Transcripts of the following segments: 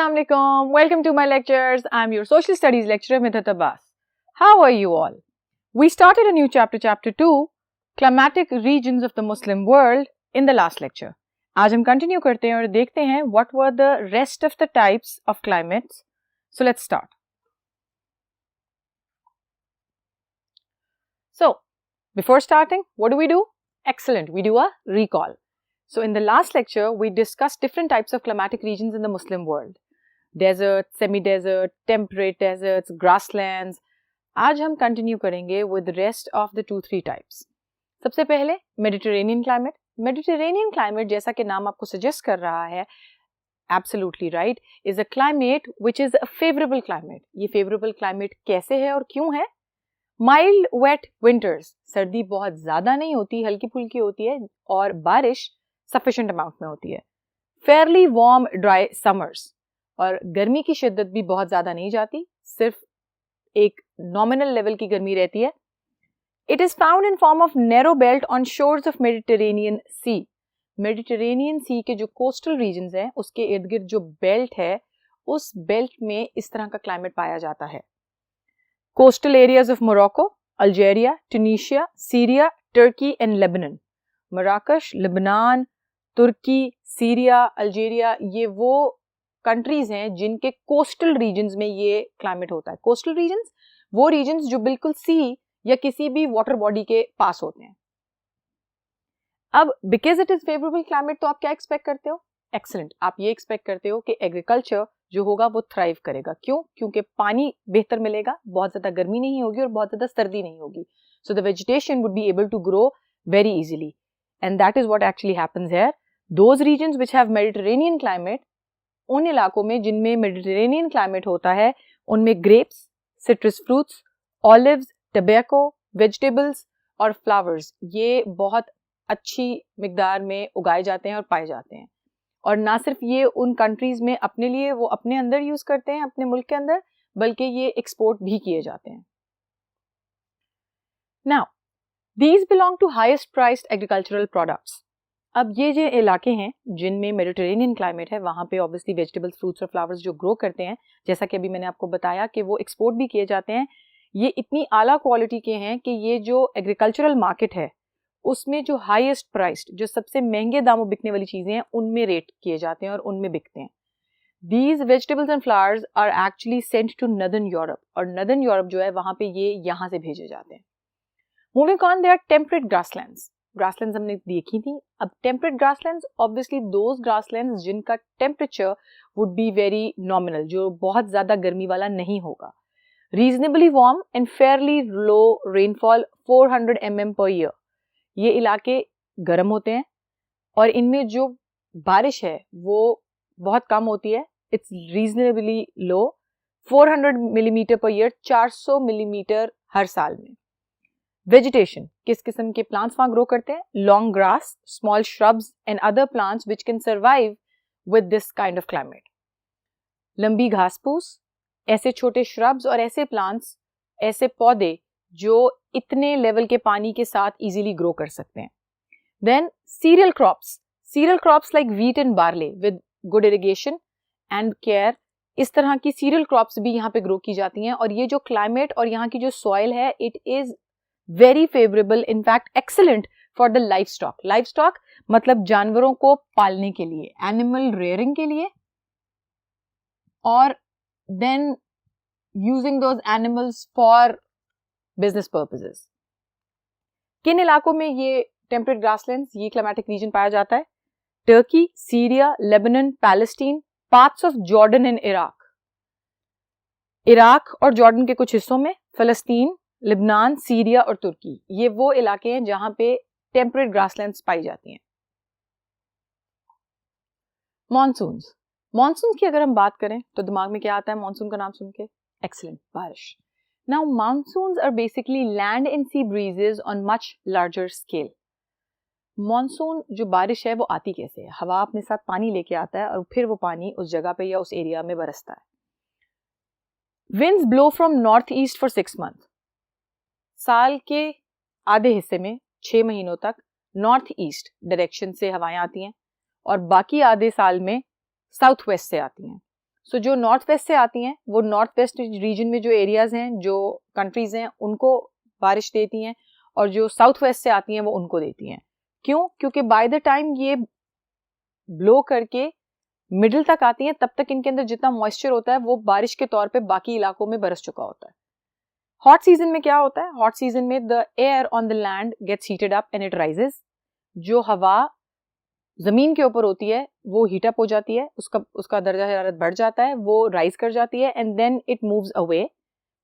Assalamualaikum. Welcome to my lectures. I'm your social studies lecturer Midhat Abbas. How are you all? We started a new chapter, chapter 2, climatic regions of the Muslim world in the last lecture. आज हम continue करते हैं और देखते हैं what were the rest of the types of climates. So let's start. So before starting, what do? Excellent. We do a recall. So in the last lecture, we discussed different types of climatic regions in the Muslim world. Desert, semi-desert, temperate deserts, grasslands. आज हम continue करेंगे with the rest of the 2-3 types. सबसे पहले Mediterranean climate. Mediterranean climate जैसा कि नाम आपको suggest कर रहा है, absolutely right, is a climate which is a favorable climate. ये favorable climate कैसे है और क्यों है? Mild, wet winters. सर्दी बहुत ज़्यादा नहीं होती, हल्की फुल्की होती है और बारिश sufficient amount में होती है. Fairly warm, dry summers. और गर्मी की शिद्दत भी बहुत ज़्यादा नहीं जाती, सिर्फ एक nominal level की गर्मी रहती है. It is found in form of narrow belt on shores of Mediterranean Sea. Mediterranean Sea के जो coastal regions हैं, उसके इर्द गिर्द जो belt है, उस belt में इस तरह का climate पाया जाता है. Coastal areas of Morocco, Algeria, Tunisia, Syria, Turkey and Lebanon. Marrakesh, Lebanon, तुर्की, सीरिया, अल्जीरिया, ये वो कंट्रीज हैं जिनके कोस्टल रीजन्स में ये क्लाइमेट होता है. कोस्टल रीजन्स वो रीजन्स जो बिल्कुल सी या किसी भी वाटर बॉडी के पास होते हैं. अब because it is favourable climate तो आप क्या एक्सपेक्ट करते हो? एक्सीलेंट. आप ये एक्सपेक्ट करते हो कि एग्रीकल्चर जो होगा वो थ्राइव करेगा. क्यों? क्योंकि पानी बेहतर मिलेगा, बहुत ज्यादा गर्मी नहीं होगी और बहुत ज्यादा सर्दी नहीं होगी. So the vegetation would be able to grow very easily and that is what actually happens here. Those regions which have Mediterranean climate, उन इलाकों में जिनमें Mediterranean climate होता है, उनमें grapes, citrus fruits, olives, tobacco, vegetables और flowers ये बहुत अच्छी मिकदार में उगाए जाते हैं और पाए जाते हैं. और ना सिर्फ ये उन countries में अपने लिए वो अपने अंदर यूज करते हैं, अपने मुल्क के अंदर, बल्कि ये एक्सपोर्ट भी किए जाते हैं. Now, these belong to highest priced agricultural products. अब ये जो इलाके हैं जिनमें मेडिटेरेनियन क्लाइमेट है, वहाँ पे ऑब्वियसली वेजिटेबल्स, फ्रूट्स और फ्लावर्स जो ग्रो करते हैं, जैसा कि अभी मैंने आपको बताया कि वो एक्सपोर्ट भी किए जाते हैं, ये इतनी आला क्वालिटी के हैं कि ये जो एग्रीकल्चरल मार्केट है उसमें जो हाईएस्ट प्राइस्ड, जो सबसे महंगे दामों बिकने वाली चीज़ें हैं, उनमें रेट किए जाते हैं और उनमें बिकते हैं. These vegetables and flowers are actually sent to northern Europe, और नदर्न यूरोप जो है वहाँ पे ये यहाँ से भेजे जाते हैं. Moving on, they are temperate grasslands. Grasslands हमने देखी थी. अब temperate grasslands obviously those grasslands जिनका temperature would be very nominal, जो बहुत ज्यादा गर्मी वाला नहीं होगा. Reasonably warm and fairly low rainfall 400 mm per year. ये इलाके गर्म होते हैं और इनमें जो बारिश है वो बहुत कम होती है. It's reasonably low, 400 millimetre per year, 400 millimetre हर साल में. वेजिटेशन, किस किस्म के प्लांट्स वहां ग्रो करते हैं? Long grass, small shrubs and other plants which can survive with this kind of climate. लंबी घास फूस, ऐसे छोटे श्रब्स और ऐसे प्लांट्स, ऐसे पौधे जो इतने लेवल के पानी के साथ इजीली ग्रो कर सकते हैं. Then cereal crops like wheat and barley with good irrigation and care. इस तरह की सीरियल क्रॉप्स भी यहाँ पे ग्रो की जाती हैं. और ये जो क्लाइमेट और यहाँ की जो सॉइल है, it is very favorable, in fact excellent for the livestock. Livestock मतलब जानवरों को पालने के लिए, animal rearing के लिए, और then using those animals for business purposes. किन इलाकों में ये temperate grasslands, ये climatic region पाया जाता है? Turkey, Syria, Lebanon, Palestine, parts of Jordan and Iraq. Iraq और जॉर्डन के कुछ हिस्सों में, फिलिस्तीन, लिबनान, सीरिया और तुर्की, ये वो इलाके हैं जहां पे टेम्परेट ग्रासलैंड्स पाई जाती हैं. मॉनसून की अगर हम बात करें तो दिमाग में क्या आता है मॉनसून का नाम सुन के? एक्सीलेंट, बारिश. Now monsoons are basically land and sea breezes on much larger scale. Monsoon जो बारिश है वो आती कैसे है? हवा अपने साथ पानी लेके आता है और फिर वो पानी उस जगह पे या उस एरिया में बरसता है. Winds blow from north east for 6 months. साल के आधे हिस्से में 6 महीनों तक नॉर्थ ईस्ट डायरेक्शन से हवाएं आती हैं और बाकी आधे साल में साउथ वेस्ट से आती हैं. सो जो नॉर्थ वेस्ट से आती हैं वो नॉर्थ वेस्ट रीजन में जो एरियाज हैं, जो कंट्रीज हैं, उनको बारिश देती हैं, और जो साउथ वेस्ट से आती हैं वो उनको देती हैं। क्यों? क्योंकि बाय द टाइम ये ब्लो करके मिडिल तक आती हैं तब तक इनके अंदर जितना मॉइस्चर होता है वो बारिश के तौर पे बाकी इलाकों में बरस चुका होता है। हॉट सीजन में क्या होता है? हॉट सीजन में the air on the land gets heated up and it rises. जो हवा जमीन के ऊपर होती है वो हीट अप हो जाती है, उसका दर्जा हरारत बढ़ जाता है, वो राइज कर जाती है, and then it moves away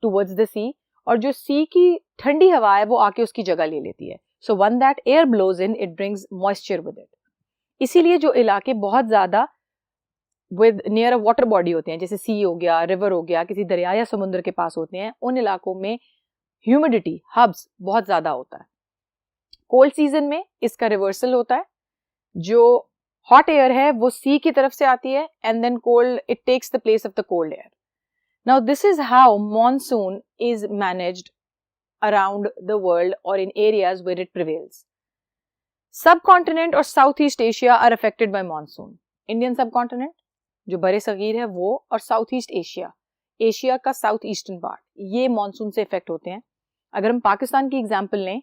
towards the sea. और जो सी की ठंडी हवा है वो आके उसकी जगह ले लेती है। So when that air blows in it brings moisture with it. इसीलिए जो इलाके बहुत ज्यादा with near a water body होते हैं, जैसे सी हो गया, रिवर हो गया, किसी दरिया या समुद्र के पास होते हैं, उन इलाकों में ह्यूमिडिटी हब्स बहुत ज्यादा होता है। कोल्ड सीजन में इसका रिवर्सल होता है, जो हॉट एयर है वो सी की तरफ से आती है and then cold it takes the place of the cold air. Now this is how monsoon is managed around the world और in areas where it prevails. Subcontinent और south east Asia are affected by monsoon. Indian subcontinent जो बड़े सगीर है वो, और south east Asia, Asia का south eastern part, ये मॉनसून से इफेक्ट होते हैं। अगर हम पाकिस्तान की एग्जांपल लें,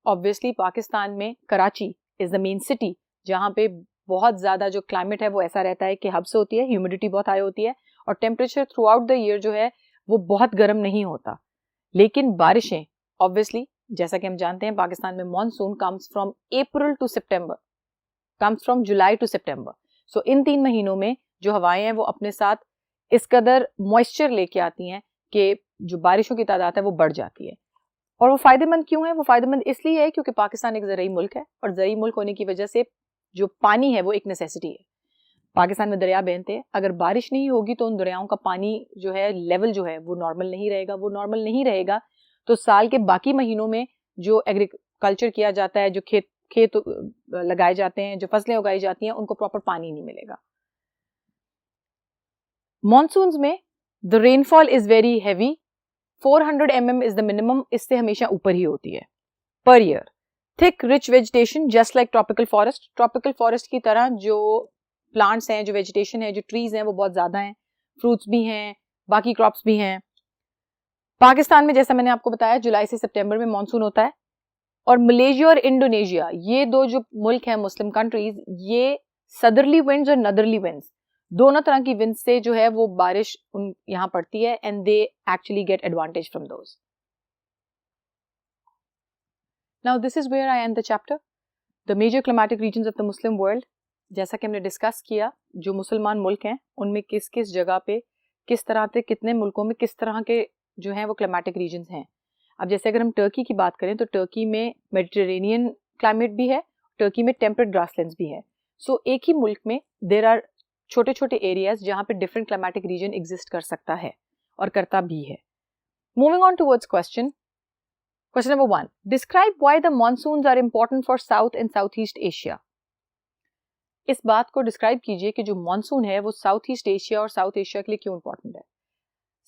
ऑब्वियसली पाकिस्तान में Karachi is the main city, जहां पे बहुत ज्यादा जो क्लाइमेट है वो ऐसा रहता है कि हब्स होती है, ह्यूमिडिटी बहुत हाई होती है, और temperature through out the year जो है वो बहुत गर्म नहीं होता। लेकिन बारिशें ऑब्वियसली, जैसा कि हम जानते हैं, पाकिस्तान में monsoon comes from April to September, comes from July to September. So in 3 महीनों में जो हवाएं हैं वो अपने साथ इस कदर मॉइस्चर लेके आती हैं कि जो बारिशों की तादाद है वो बढ़ जाती है। और वो फायदेमंद क्यों है? वो फायदेमंद इसलिए है क्योंकि पाकिस्तान एक ज़रई मुल्क है, और ज़रई मुल्क होने की वजह से जो पानी है वो एक नेसेसिटी है। पाकिस्तान में दरिया बहते हैं, अगर बारिश नहीं होगी तो उन दरियाओं का पानी जो है, लेवल जो है वो नॉर्मल नहीं रहेगा। वो नॉर्मल नहीं रहेगा तो साल के बाकी महीनों में जो एग्रीकल्चर किया जाता है, जो खेत लगाए जाते हैं, जो फसलें उगाई जाती हैं, उनको प्रॉपर पानी नहीं मिलेगा। मॉनसून्स में the rainfall is very heavy, 400 mm is the minimum, इससे हमेशा ऊपर ही होती है per year. Thick rich vegetation just like tropical forest, tropical forest की तरह जो प्लांट्स हैं, जो वेजिटेशन है, जो ट्रीज हैं वो बहुत ज्यादा हैं, फ्रूट्स भी हैं, बाकी क्रॉप्स भी हैं। पाकिस्तान में जैसा मैंने आपको बताया जुलाई से सितंबर में मॉनसून होता है, और मलेशिया और इंडोनेशिया, ये दो जो मुल्क हैं मुस्लिम कंट्रीज, ये सदरली विंड्स और नदरली विंड्स, दोनों तरह की विंड से जो है वो बारिश यहाँ पड़ती है, and they actually get advantage from those. Now this is where I end the chapter, the major climatic regions of the Muslim world. जैसा कि हमने डिस्कस किया, जो मुसलमान मुल्क हैं उनमें किस किस जगह पे, किस तरह से, कितने मुल्कों में किस तरह के जो हैं वो क्लाइमेटिक रीजन्स हैं। अब जैसे अगर हम टर्की की बात करें तो टर्की में मेडिटेरेनियन क्लाइमेट भी है, टर्की में टेम्परेट ग्रासलैंड्स भी है। सो एक ही मुल्क में देयर आर छोटे छोटे एरियाज जहां पे डिफरेंट क्लाइमेटिक रीजन एग्जिस्ट कर सकता है और करता भी है। Moving on towards question number 1, describe why the monsoons are important for South and South east Asia. इस बात को डिस्क्राइब कीजिए कि जो मॉनसून है वो साउथ ईस्ट एशिया और साउथ एशिया के लिए क्यों इंपॉर्टेंट है।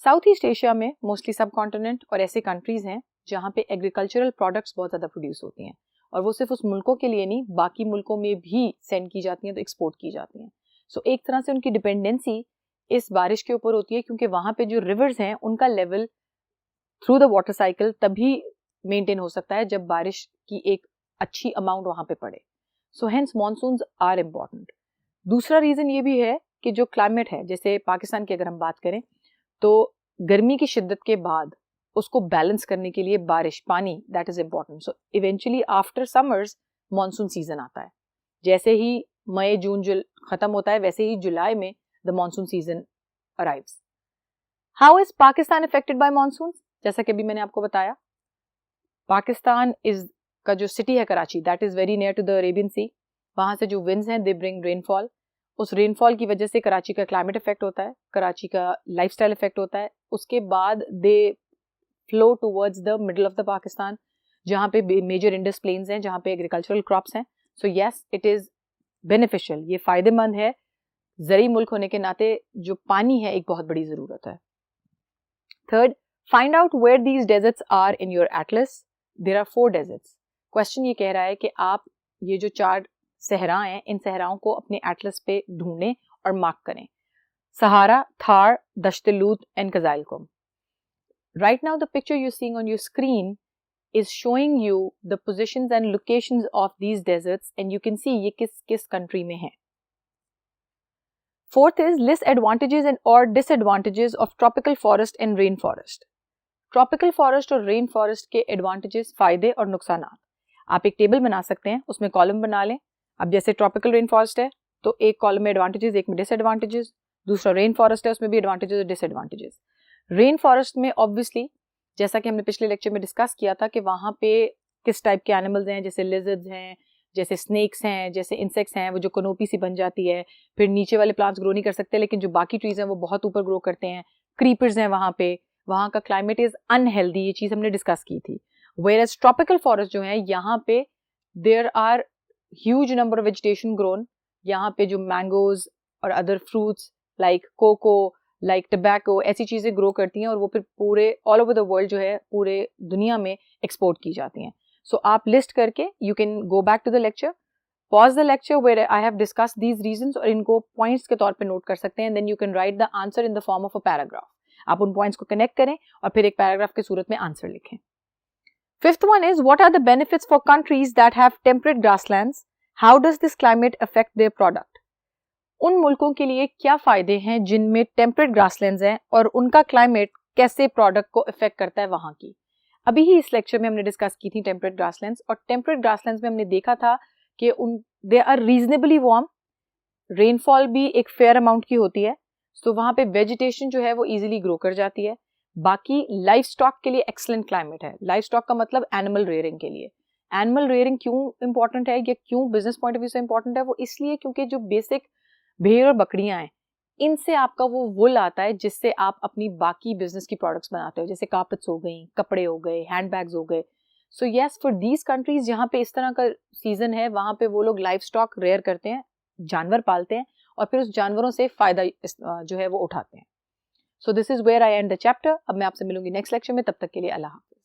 साउथ ईस्ट एशिया में मोस्टली सब कॉन्टिनेंट और ऐसे कंट्रीज हैं जहां पे एग्रीकल्चरल प्रोडक्ट्स बहुत ज़्यादा प्रोड्यूस होती हैं, और वो सिर्फ उस मुल्कों के लिए नहीं, बाकी मुल्कों में भी सेंड की जाती हैं, तो एक्सपोर्ट की जाती हैं। सो एक तरह से उनकी डिपेंडेंसी इस बारिश के ऊपर होती है, क्योंकि वहां पे जो रिवर्स हैं उनका level through the water cycle तभी मेंटेन हो सकता है जब बारिश की एक अच्छी अमाउंट वहां पे पड़े। So hence monsoons are important. दूसरा रीजन ये भी है कि जो क्लाइमेट है, जैसे पाकिस्तान की अगर हम बात करें तो गर्मी की शिद्दत के बाद उसको बैलेंस करने के लिए बारिश, पानी, that is important. So eventually after summers monsoon season आता है। जैसे ही मई जून खत्म होता है वैसे ही जुलाई में the monsoon season arrives. How is Pakistan affected by monsoon? जैसा कि अभी मैंने आपको बताया, पाकिस्तान इज का जो सिटी है Karachi, that is very near to the Arabian sea. वहां से जो विंड्स हैं दे ब्रिंग रेनफॉल। उस रेनफॉल की वजह से कराची का क्लाइमेट इफेक्ट होता है, कराची का लाइफस्टाइल इफेक्ट होता है। उसके बाद they flow towards the middle of the Pakistan, जहाँ पे मेजर इंडस प्लेन्स हैं, जहाँ पे एग्रीकल्चरल क्रॉप्स हैं। So yes, it is beneficial, ये फायदेमंद है। ज़रई मुल्क होने के नाते जो पानी है एक बहुत बड़ी ज़रूरत है। Third, find out where these deserts are in your atlas. There are 4 deserts. Question ये कह रहा है कि आप ये जो 4 सहरा हैं, इन सहराओं को अपने एटलस पे ढूंढें और मार्क करें। Sahara, Thar, Dasht-e-Lut and Kazilkom. Right now the picture you're seeing on your screen is showing you the positions and locations of these deserts and you can see ये किस country में है. Fourth is list advantages and or disadvantages of tropical forest and rainforest. Tropical forest और rainforest के advantages, फायदे और नुकसानात. आप एक टेबल बना सकते हैं, उसमें कॉलम बना लें. अब जैसे ट्रॉपिकल रेन फॉरेस्ट है तो एक कॉलम में एडवांटेजेस, एक में डिसएडवांटेजेस. दूसरा रेन फॉरेस्ट है, उसमें भी एडवांटेजेस और डिसएडवांटेजेस. रेन फॉरेस्ट में ऑब्वियसली जैसा कि हमने पिछले लेक्चर में डिस्कस किया था कि वहाँ पे किस टाइप के एनिमल्स हैं, जैसे लिजर्ड्स हैं, जैसे स्नेक्स हैं, जैसे इंसेक्ट्स हैं, वो जो कनोपी सी बन जाती है. फिर नीचे वाले प्लांट्स ग्रो नहीं कर सकते लेकिन जो बाकी ट्रीज हैं वो बहुत ऊपर ग्रो करते हैं. क्रीपर्स हैं वहाँ पे. वहाँ का क्लाइमेट इज अनहेल्दी, ये चीज़ हमने डिस्कस की थी. वेयरएज ट्रॉपिकल फॉरेस्ट जो है यहाँ पे there are huge number of vegetation grown. यहाँ पे जो मैंगोज और other fruits like cocoa, like tobacco, ऐसी चीज़ें ग्रो करती हैं और वो फिर पूरे ऑल ओवर द वर्ल्ड जो है पूरे दुनिया में एक्सपोर्ट की जाती हैं. सो आप लिस्ट करके you can go back to the lecture, pause the lecture where I have discuss these reasons और इनको पॉइंट्स के तौर पे नोट कर सकते हैं. Then you can write the answer in the form of a paragraph. आप उन पॉइंट्स को कनेक्ट करें और फिर एक पैराग्राफ की सूरत में आंसर लिखें. Fifth one is, what are the benefits for countries that have temperate grasslands? How does this climate affect their product? उन मुल्कों के लिए क्या फायदे हैं जिनमें टेम्परेट ग्रासलैंड्स हैं और उनका क्लाइमेट कैसे प्रोडक्ट को इफेक्ट करता है वहाँ की. अभी ही इस लेक्चर में हमने डिस्कस की थी टेम्परेट ग्रासलैंड्स, और टेम्परेट ग्रासलैंड्स में हमने देखा था कि they are reasonably warm, rainfall भी एक फेयर अमाउंट की होती है, तो वहाँ पे वेजिटेशन जो है वो इजीली ग्रो कर जाती है. बाकी लाइफ स्टॉक के लिए एक्सलेंट क्लाइमेट है. लाइफ स्टॉक का मतलब एनिमल रेयरिंग के लिए. एनिमल रेयरिंग क्यों इंपॉर्टेंट है या क्यों बिजनेस पॉइंट ऑफ व्यू से इंपॉर्टेंट है? वो इसलिए क्योंकि जो बेसिक भेड़ और बकरियां हैं इनसे आपका वो वुल आता है जिससे आप अपनी बाकी बिजनेस की प्रोडक्ट्स बनाते हो, जैसे कार्पेट्स हो गई, कपड़े हो गए, हैंडबैग्स हो गए. So yes, for these countries जहाँ पे इस तरह का सीजन है वहाँ पे वो लोग लाइफ स्टॉक रेयर करते हैं, जानवर पालते हैं और फिर उस जानवरों से फायदा जो है वो उठाते हैं. So this is where I end the chapter. अब मैं आपसे मिलूंगी नेक्स्ट लेक्चर में, तब तक के लिए अल्लाह हाफिज.